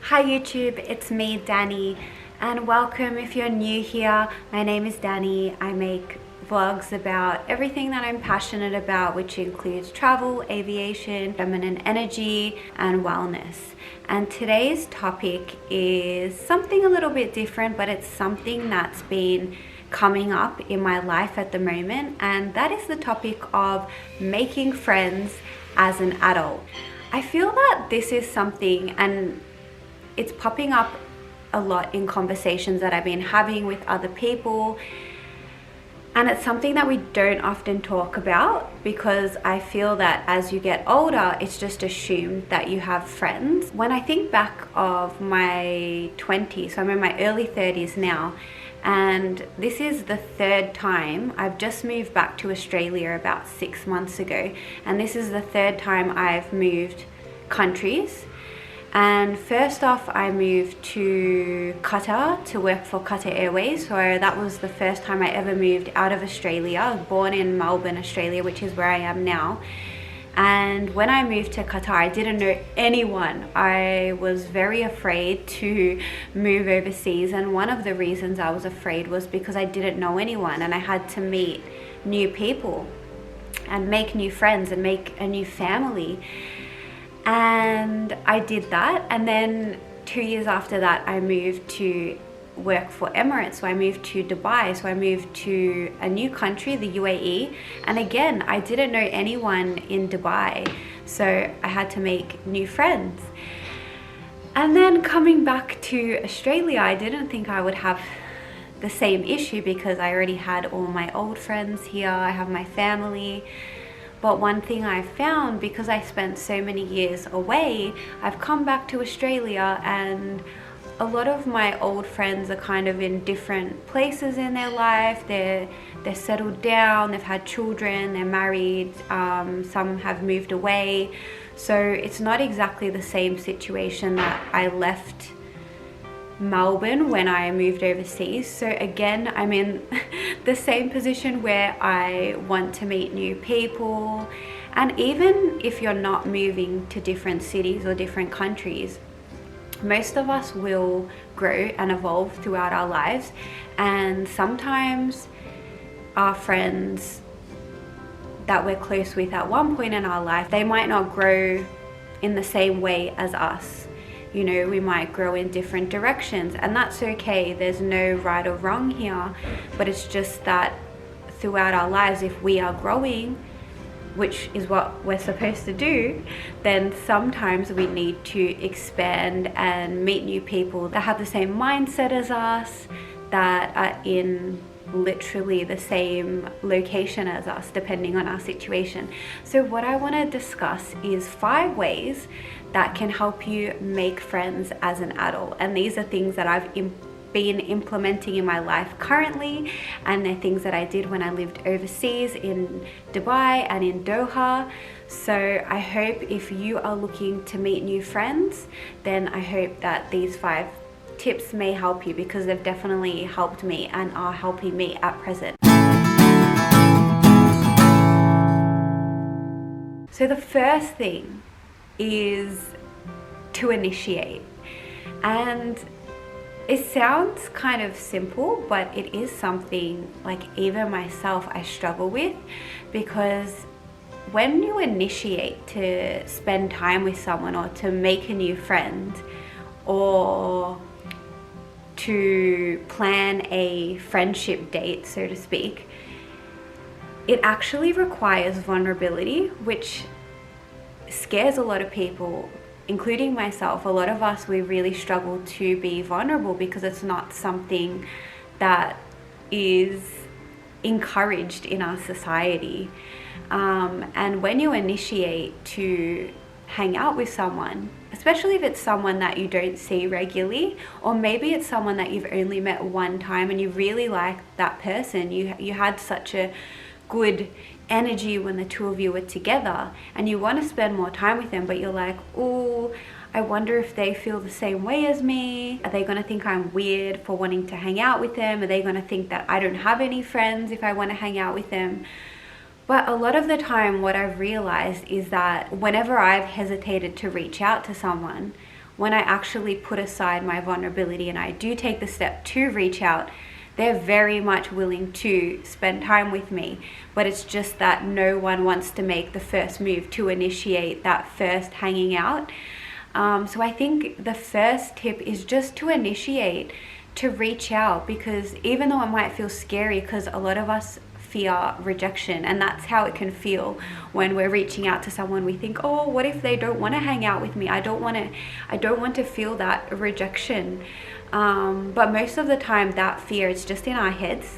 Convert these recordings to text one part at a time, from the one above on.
Hi YouTube, it's me Dani, and welcome if you're new here. My name is Dani. I make vlogs about everything that I'm passionate about, which includes travel, aviation, feminine energy and wellness. And today's topic is something a little bit different, but it's something that's been coming up in my life at the moment, and that is the topic of making friends as an adult. I feel that this is something, and it's popping up a lot in conversations that I've been having with other people, and it's something that we don't often talk about because I feel that as you get older, it's just assumed that you have friends. When I think back of my 20s, so I'm in my early 30s now, and this is the third time. I've just moved back to Australia about 6 months ago, and this is the third time I've moved countries. And first off, I moved to Qatar to work for Qatar Airways. So that was the first time I ever moved out of Australia. I was born in Melbourne, Australia, which is where I am now. And when I moved to Qatar, I didn't know anyone. I was very afraid to move overseas. And one of the reasons I was afraid was because I didn't know anyone and I had to meet new people and make new friends and make a new family. And I did that, and then 2 years after that I moved to work for Emirates. So I moved to Dubai, so I moved to a new country, the UAE, and again I didn't know anyone in Dubai, so I had to make new friends. And then coming back to Australia, I didn't think I would have the same issue because I already had all my old friends here. I have my family. But one thing I found, because I spent so many years away, I've come back to Australia and a lot of my old friends are kind of in different places in their life. They're settled down, they've had children, they're married, some have moved away. So it's not exactly the same situation that I left Melbourne when I moved overseas. So again, I'm in the same position where I want to meet new people. And even if you're not moving to different cities or different countries, most of us will grow and evolve throughout our lives, and sometimes our friends that we're close with at one point in our life, they might not grow in the same way as us. You know, we might grow in different directions, and that's okay. There's no right or wrong here, but it's just that throughout our lives, if we are growing, which is what we're supposed to do, then sometimes we need to expand and meet new people that have the same mindset as us, that are in literally the same location as us, depending on our situation. So what I want to discuss is 5 ways that can help you make friends as an adult, and these are things that I've been implementing in my life currently, and they're things that I did when I lived overseas in Dubai and in Doha. So I hope if you are looking to meet new friends, then I hope that these 5 tips may help you, because they've definitely helped me and are helping me at present. So the first thing is to initiate. And it sounds kind of simple, but it is something like even myself I struggle with, because when you initiate to spend time with someone or to make a new friend or to plan a friendship date, so to speak, it actually requires vulnerability, which scares a lot of people, including myself. A lot of us, we really struggle to be vulnerable because it's not something that is encouraged in our society. And when you initiate to hang out with someone, especially if it's someone that you don't see regularly, or maybe it's someone that you've only met one time and you really like that person, you had such a good energy when the two of you were together and you want to spend more time with them, but you're like, oh, I wonder if they feel the same way as me. Are they going to think I'm weird for wanting to hang out with them? Are they going to think that I don't have any friends if I want to hang out with them? But a lot of the time what I've realized is that whenever I've hesitated to reach out to someone, when I actually put aside my vulnerability and I do take the step to reach out, they're very much willing to spend time with me. But it's just that no one wants to make the first move to initiate that first hanging out. So I think the first tip is just to initiate, to reach out, because even though it might feel scary, because a lot of us fear rejection, and that's how it can feel when we're reaching out to someone. We think, oh, what if they don't want to hang out with me? I don't want to feel that rejection. But most of the time that fear is just in our heads.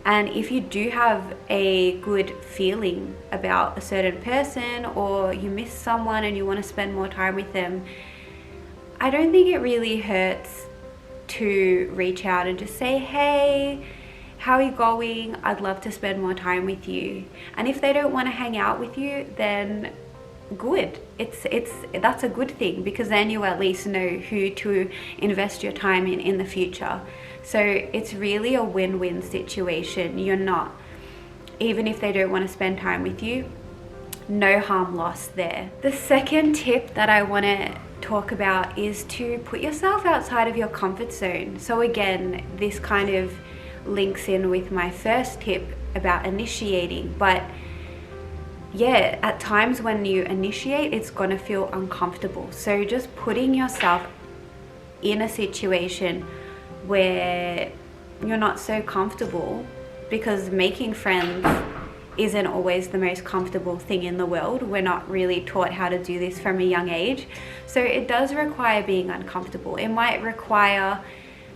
And if you do have a good feeling about a certain person, or you miss someone and you want to spend more time with them, I don't think it really hurts to reach out and just say, hey, how are you going? I'd love to spend more time with you. And if they don't want to hang out with you, then good. That's a good thing, because then you at least know who to invest your time in the future. So it's really a win-win situation. You're not, even if they don't want to spend time with you, no harm lost there. The second tip that I want to talk about is to put yourself outside of your comfort zone. So again, this kind of links in with my first tip about initiating, but yeah, at times when you initiate, it's gonna feel uncomfortable. So just putting yourself in a situation where you're not so comfortable, because making friends isn't always the most comfortable thing in the world. We're not really taught how to do this from a young age. So it does require being uncomfortable. It might require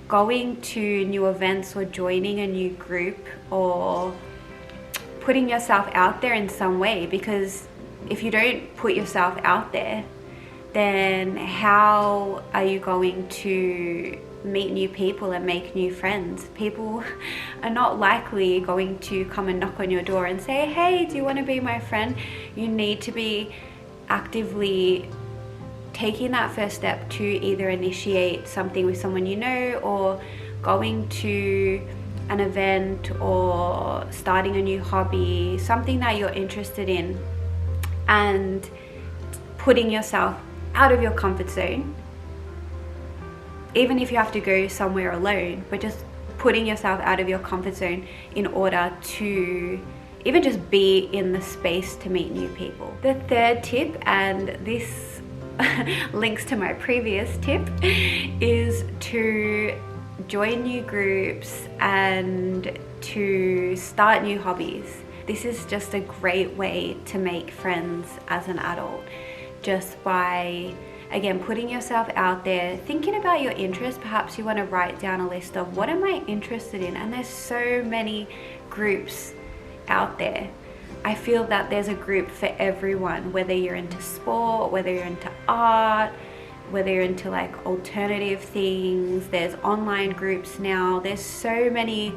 going to new events or joining a new group or putting yourself out there in some way, because if you don't put yourself out there, then how are you going to meet new people and make new friends? People are not likely going to come and knock on your door and say, hey, do you want to be my friend? You need to be actively taking that first step to either initiate something with someone you know, or going to an event, or starting a new hobby, something that you're interested in, and putting yourself out of your comfort zone. Even if you have to go somewhere alone, but just putting yourself out of your comfort zone in order to even just be in the space to meet new people. The third tip, and this links to my previous tip, is to join new groups and to start new hobbies. This is just a great way to make friends as an adult, just by, again, putting yourself out there, thinking about your interests. Perhaps you want to write down a list of what am I interested in, and there's so many groups out there. I feel that there's a group for everyone, whether you're into sport, whether you're into art, whether you're into like alternative things. There's online groups now. There's so many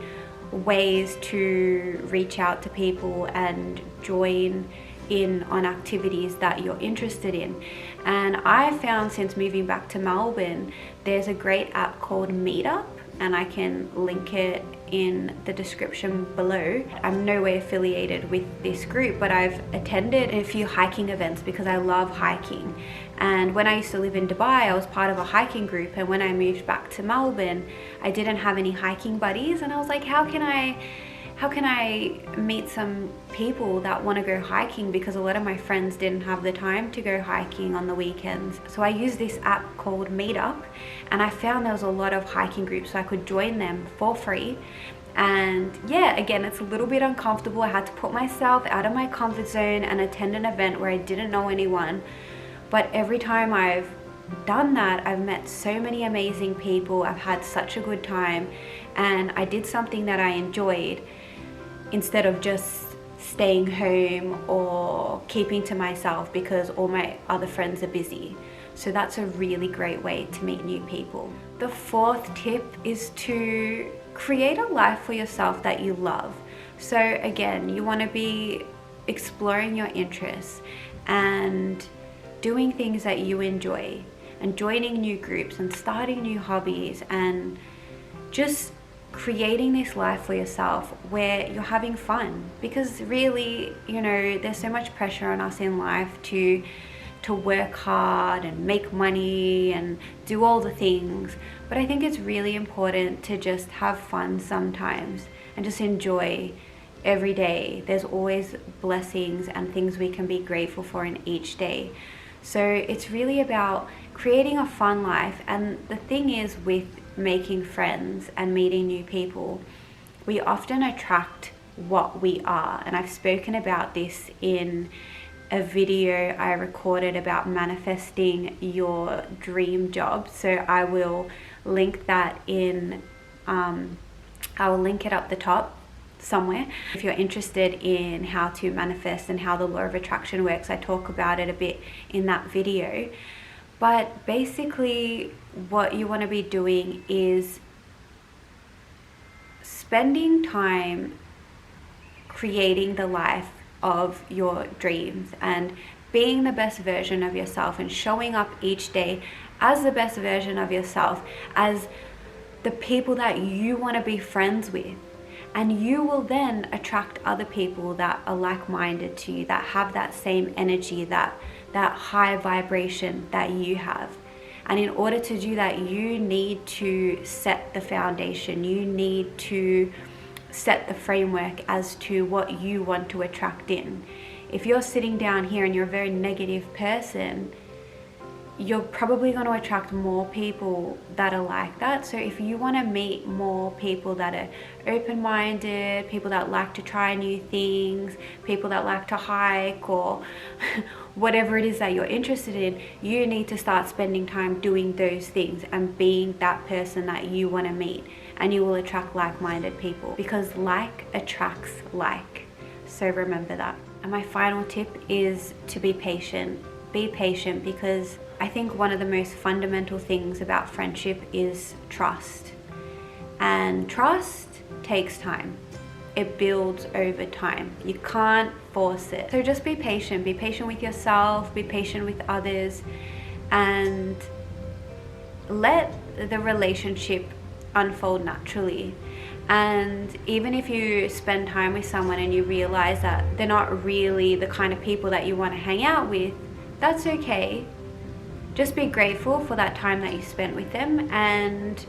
ways to reach out to people and join in on activities that you're interested in. And I found, since moving back to Melbourne, there's a great app called Meetup, and I can link it in the description below. I'm no way affiliated with this group, but I've attended a few hiking events because I love hiking. And when I used to live in Dubai, I was part of a hiking group, and when I moved back to Melbourne, I didn't have any hiking buddies, and I was like, how can I meet some people that want to go hiking, because a lot of my friends didn't have the time to go hiking on the weekends. So I used this app called Meetup, and I found there was a lot of hiking groups, so I could join them for free. And yeah, again, it's a little bit uncomfortable. I had to put myself out of my comfort zone and attend an event where I didn't know anyone. But every time I've done that, I've met so many amazing people. I've had such a good time, and I did something that I enjoyed, instead of just staying home or keeping to myself because all my other friends are busy. So that's a really great way to meet new people. The fourth tip is to create a life for yourself that you love. So again, you want to be exploring your interests and doing things that you enjoy, and joining new groups and starting new hobbies, and just creating this life for yourself where you're having fun. Because really, you know, there's so much pressure on us in life to to work hard and make money and do all the things. But I think it's really important to just have fun sometimes and just enjoy every day. There's always blessings and things we can be grateful for in each day. So it's really about creating a fun life. And the thing is, with making friends and meeting new people, we often attract what we are. And I've spoken about this in a video I recorded about manifesting your dream job. So I will link that in, I will link it up the top somewhere. If you're interested in how to manifest and how the law of attraction works, I talk about it a bit in that video. But basically what you want to be doing is spending time creating the life of your dreams and being the best version of yourself and showing up each day as the best version of yourself, as the people that you want to be friends with. And you will then attract other people that are like-minded to you, that have that same energy, that high vibration that you have. And in order to do that, you need to set the foundation. You need to set the framework as to what you want to attract in. If you're sitting down here and you're a very negative person, you're probably going to attract more people that are like that. So if you want to meet more people that are open-minded, people that like to try new things, people that like to hike, or whatever it is that you're interested in, you need to start spending time doing those things and being that person that you want to meet. And you will attract like-minded people, because like attracts like. So remember that. And my final tip is to be patient. Be patient, because I think one of the most fundamental things about friendship is trust. And trust takes time. It builds over time. You can't force it. So just be patient. Be patient with yourself, be patient with others, and let the relationship unfold naturally. And even if you spend time with someone and you realize that they're not really the kind of people that you want to hang out with, that's okay. Just be grateful for that time that you spent with them and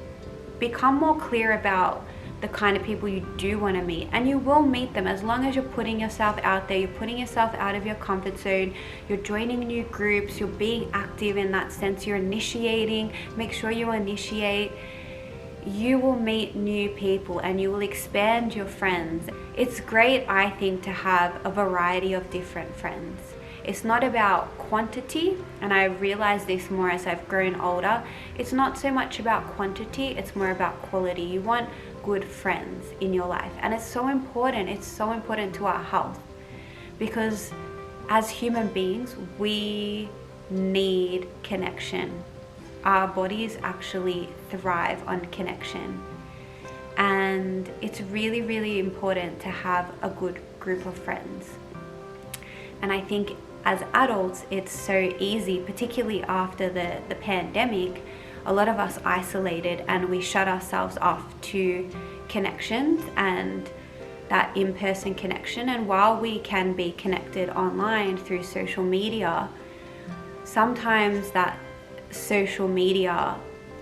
become more clear about the kind of people you do want to meet. And you will meet them as long as you're putting yourself out there, you're putting yourself out of your comfort zone, you're joining new groups, you're being active in that sense, you're initiating. Make sure you initiate. You will meet new people and you will expand your friends. It's great, I think, to have a variety of different friends. It's not about quantity, and I realize this more as I've grown older. It's not so much about quantity, it's more about quality. You want good friends in your life, and it's so important. It's so important to our health, because as human beings, we need connection. Our bodies actually thrive on connection, and it's really, really important to have a good group of friends. And I think as adults, it's so easy, particularly after the pandemic, a lot of us isolated and we shut ourselves off to connections and that in-person connection. And while we can be connected online through social media, sometimes that social media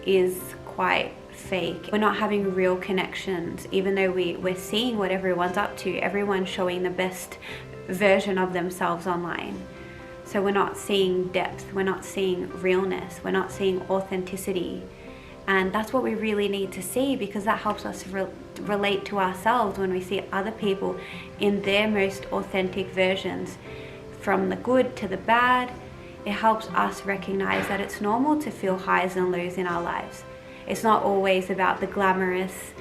is quite fake. We're not having real connections, even though we're seeing what everyone's up to. Everyone's showing the best version of themselves online. So we're not seeing depth, we're not seeing realness, we're not seeing authenticity. And that's what we really need to see, because that helps us relate to ourselves when we see other people in their most authentic versions. From the good to the bad, it helps us recognize that it's normal to feel highs and lows in our lives. It's not always about the glamorous,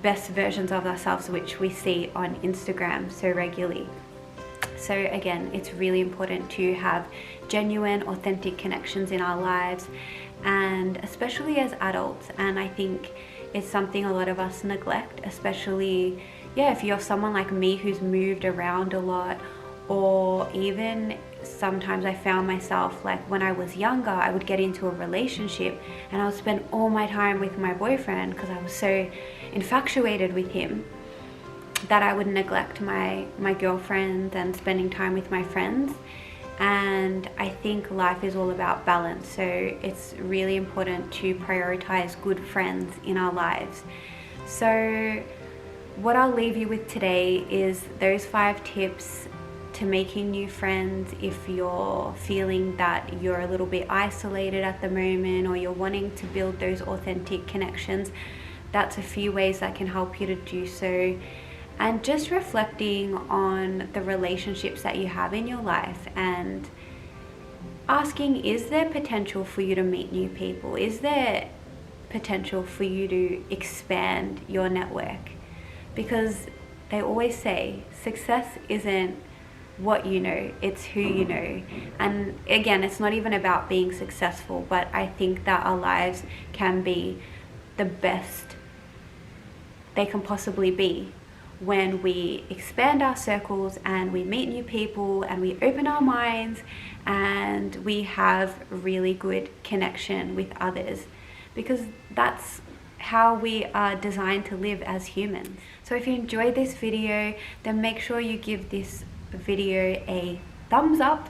best versions of ourselves which we see on Instagram so regularly. So again, it's really important to have genuine, authentic connections in our lives, and especially as adults. And I think it's something a lot of us neglect, especially, if you're someone like me who's moved around a lot, or even sometimes I found myself, like when I was younger, I would get into a relationship and I would spend all my time with my boyfriend because I was so infatuated with him, that I would neglect my girlfriend and spending time with my friends. and I think life is all about balance, so it's really important to prioritize good friends in our lives. So what I'll leave you with today is those 5 tips to making new friends if you're feeling that you're a little bit isolated at the moment, or you're wanting to build those authentic connections. That's a few ways that can help you to do so. And just reflecting on the relationships that you have in your life and asking, is there potential for you to meet new people? Is there potential for you to expand your network? Because they always say success isn't what you know, it's who you know. And again, it's not even about being successful, but I think that our lives can be the best they can possibly be when we expand our circles and we meet new people and we open our minds and we have really good connection with others, because that's how we are designed to live as humans. So if you enjoyed this video, then make sure you give this video a thumbs up,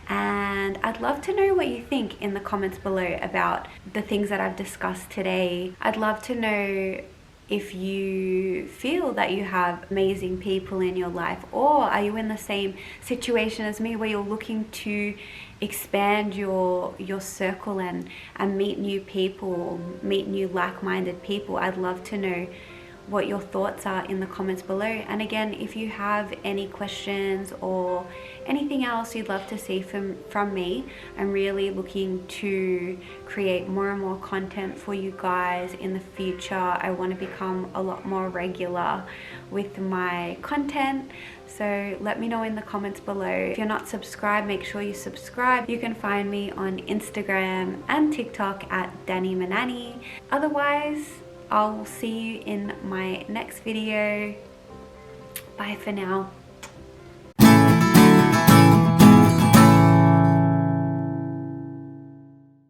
and I'd love to know what you think in the comments below about the things that I've discussed today. I'd love to know if you feel that you have amazing people in your life, or are you in the same situation as me where you're looking to expand your circle and meet new people, meet new like-minded people. I'd love to know what your thoughts are in the comments below. And again, if you have any questions or anything else you'd love to see from me, I'm really looking to create more and more content for you guys in the future. I want to become a lot more regular with my content, so let me know in the comments below. If you're not subscribed, make sure you subscribe. You can find me on Instagram and TikTok at Danielle Murnane. Otherwise, I'll see you in my next video. Bye for now.